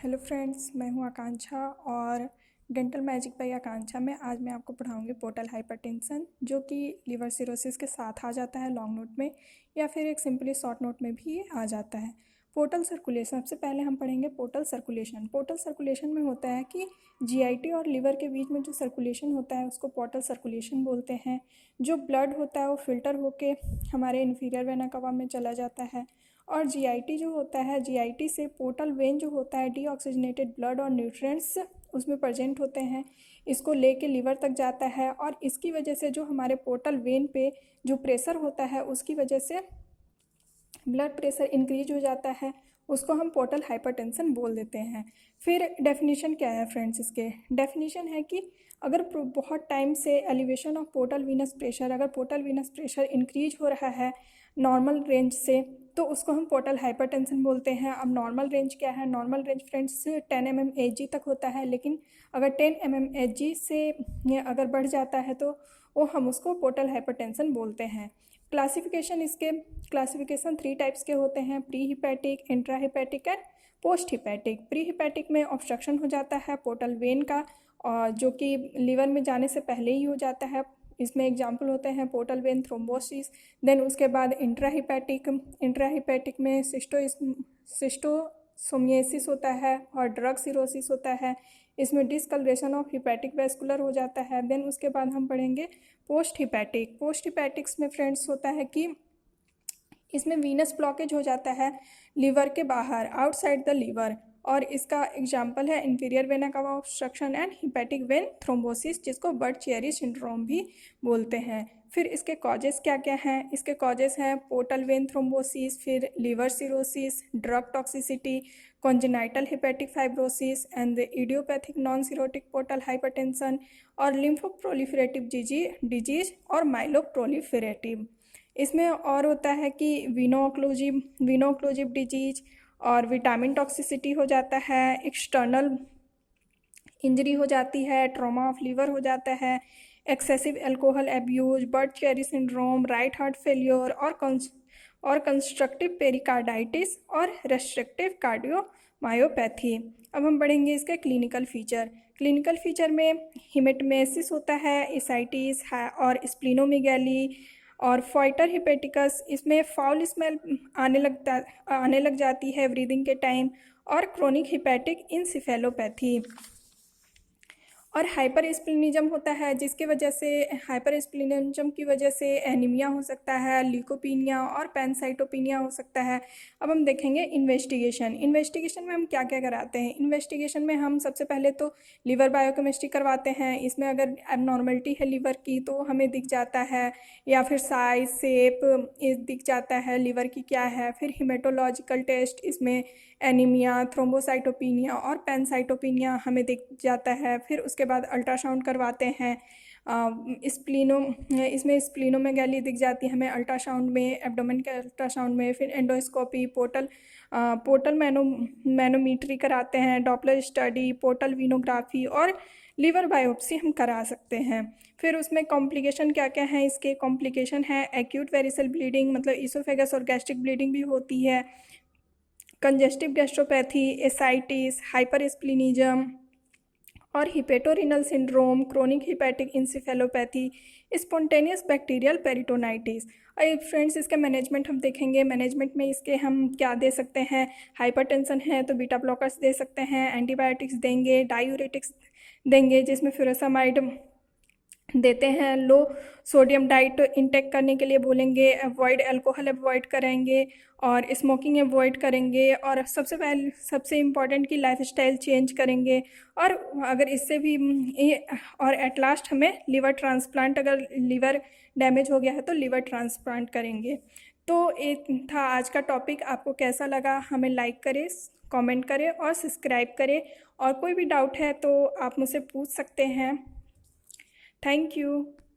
Hello friends, मैं हूं आकांक्षा और डेंटल मैजिक बाय आकांक्षा में आज मैं आपको पढ़ाऊंगी पोर्टल हाइपरटेंशन, जो कि लिवर सिरोसिस के साथ आ जाता है लॉन्ग नोट में या फिर एक सिंपली शॉर्ट नोट में भी आ जाता है। पोर्टल सर्कुलेशन, सबसे पहले हम पढ़ेंगे पोर्टल सर्कुलेशन। पोर्टल सर्कुलेशन में होता है कि जीआईटी और लिवर के बीच में जो सर्कुलेशन होता है उसको पोर्टल सर्कुलेशन बोलते हैं। जो ब्लड होता है वो फिल्टर होके हमारे इन्फीरियर वेना कवा में चला जाता है। और जीआईटी जो होता है, जीआईटी से पोर्टल वेन जो होता है, डीऑक्सीजनेटेड ब्लड और न्यूट्रिएंट्स उसमें प्रेजेंट होते हैं, इसको लेके लिवर तक जाता है। और इसकी वजह से जो हमारे पोर्टल वेन पे जो प्रेशर होता है उसकी वजह से ब्लड प्रेशर इंक्रीज हो जाता है, उसको हम पोर्टल हाइपरटेंशन बोल देते हैं। फिर डेफिनेशन क्या है फ्रेंड्स, इसके डेफिनेशन है कि अगर बहुत टाइम से elevation of portal Venus pressure, अगर पोर्टल वीनस प्रेशर इंक्रीज हो रहा है नॉर्मल रेंज से, तो उसको हम पोर्टल हाइपरटेंशन बोलते हैं। अब नॉर्मल रेंज क्या है? नॉर्मल रेंज फ्रेंड्स 10 mmHg तक होता है, लेकिन अगर 10 mmHg से अगर बढ़ जाता है तो वो हम उसको पोर्टल हाइपरटेंशन बोलते हैं। क्लासिफिकेशन, इसके क्लासिफिकेशन 3 टाइप्स के होते हैं: pre hepatic, intra hepatic and post hepatic. Pre hepatic में ऑब्स्ट्रक्शन हो जाता है पोर्टल वेन का, और जो कि लिवर में जाने से पहले ही हो जाता है। इसमें एग्जाम्पल होते हैं पोर्टल वेन थ्रोम्बोसिस। देन उसके बाद इंट्रा हिपैटिक में सिस्टोसोमियासिस होता है और ड्रग सिरोसिस होता है। इसमें डिसकलरेशन ऑफ हिपैटिक वेस्कुलर हो जाता है। देन उसके बाद हम पढ़ेंगे पोस्ट हिपैटिक्स में फ्रेंड्स होता है कि इसमें वीनस ब्लॉकेज हो जाता है लिवर के बाहर, आउटसाइड द लिवर, और इसका एग्जाम्पल है इंफीरियर वेना कवा obstruction and hepatic vein thrombosis, जिसको बर्ट-चियरी सिंड्रोम भी बोलते हैं। फिर इसके कॉजेस क्या क्या हैं? इसके कॉजेस हैं पोर्टल वेन थ्रोम्बोसिस, फिर liver cirrhosis, drug toxicity, congenital hepatic fibrosis and idiopathic non cirrhotic portal hypertension, और लिम्फोप्रोलिफरेटिव डिजीज और माइलोप्रोलिफरेटिव। इसमें और होता है कि वीनो ऑक्लूसिव डिजीज और विटामिन टॉक्सिसिटी हो जाता है, एक्सटर्नल इंजरी हो जाती है, ट्रॉमा ऑफ लिवर हो जाता है, excessive alcohol abuse, बर्ट-चियरी syndrome, right heart failure और कंस्ट्रक्टिव पेरिकार्डाइटिस और रेस्ट्रिक्टिव कार्डियोमायोपैथी। अब हम पढ़ेंगे इसके क्लिनिकल फीचर में हिमेटमेसिस होता है, एसाइटिस है और स्प्लीनोमेगैली और फॉइटर हिपेटिकस। इसमें फाउल स्मेल आने लग जाती है ब्रीदिंग के टाइम, और क्रोनिक हिपैटिक इंसेफेलोपैथी। और हाइपरस्प्लेनिज्म होता है, जिसकी वजह से हाइपरस्प्लेनिज्म की वजह से एनीमिया हो सकता है, ल्यूकोपीनिया और पैनसाइटोपिनिया हो सकता है। अब हम देखेंगे इन्वेस्टिगेशन में हम क्या क्या कराते हैं। इन्वेस्टिगेशन में हम सबसे पहले तो लिवर बायोकेमिस्ट्री करवाते हैं। इसमें अगर एबनॉर्मलिटी है लिवर की तो हमें दिख जाता है, या फिर साइज शेप दिख जाता है लिवर की क्या है। फिर हिमेटोलॉजिकल टेस्ट, इसमें एनीमिया, थ्रोम्बोसाइटोपिनिया और पैनसाइटोपिनिया हमें दिख जाता है। फिर उसके बाद अल्ट्रासाउंड करवाते हैं। इसमें स्प्लीनोमेगैली दिख जाती है हमें अल्ट्रासाउंड में, एब्डोमेन के अल्ट्रासाउंड में। फिर एंडोस्कोपी, पोर्टल मैनोमीट्री कराते हैं, डॉपलर स्टडी, पोर्टल वीनोग्राफी और लिवर बायोप्सी हम करा सकते हैं। फिर उसमें कॉम्प्लिकेशन क्या क्या हैं? इसके कॉम्प्लिकेशन है एक्यूट वेरिसल ब्लीडिंग, मतलब ईसोफेगस और गैस्ट्रिक ब्लीडिंग भी होती है, कंजेस्टिव गैस्ट्रोपैथी, एसाइटिस, हाइपरस्प्लीनिज्म और hepatorenal syndrome, chronic hepatic encephalopathy, spontaneous bacterial peritonitis. और फ्रेंड्स, इसका मैनेजमेंट हम देखेंगे। मैनेजमेंट में इसके हम क्या दे सकते हैं? हाइपरटेंशन है तो बीटा ब्लॉकर्स दे सकते हैं, एंटीबायोटिक्स देंगे, डायूरेटिक्स देंगे जिसमें फ्यूरासामाइड देते हैं। लो सोडियम डाइट इंटेक करने के लिए बोलेंगे, अल्कोहल अवॉइड करेंगे और स्मोकिंग अवॉइड करेंगे, और सबसे इम्पॉर्टेंट कि लाइफस्टाइल चेंज करेंगे। और अगर इससे भी और एट लास्ट हमें लिवर ट्रांसप्लांट, अगर लिवर डैमेज हो गया है तो लिवर ट्रांसप्लांट करेंगे। तो ये था आज का टॉपिक। आपको कैसा लगा हमें लाइक करें, कमेंट करें और सब्सक्राइब करें। और कोई भी डाउट है तो आप मुझसे पूछ सकते हैं। Thank you.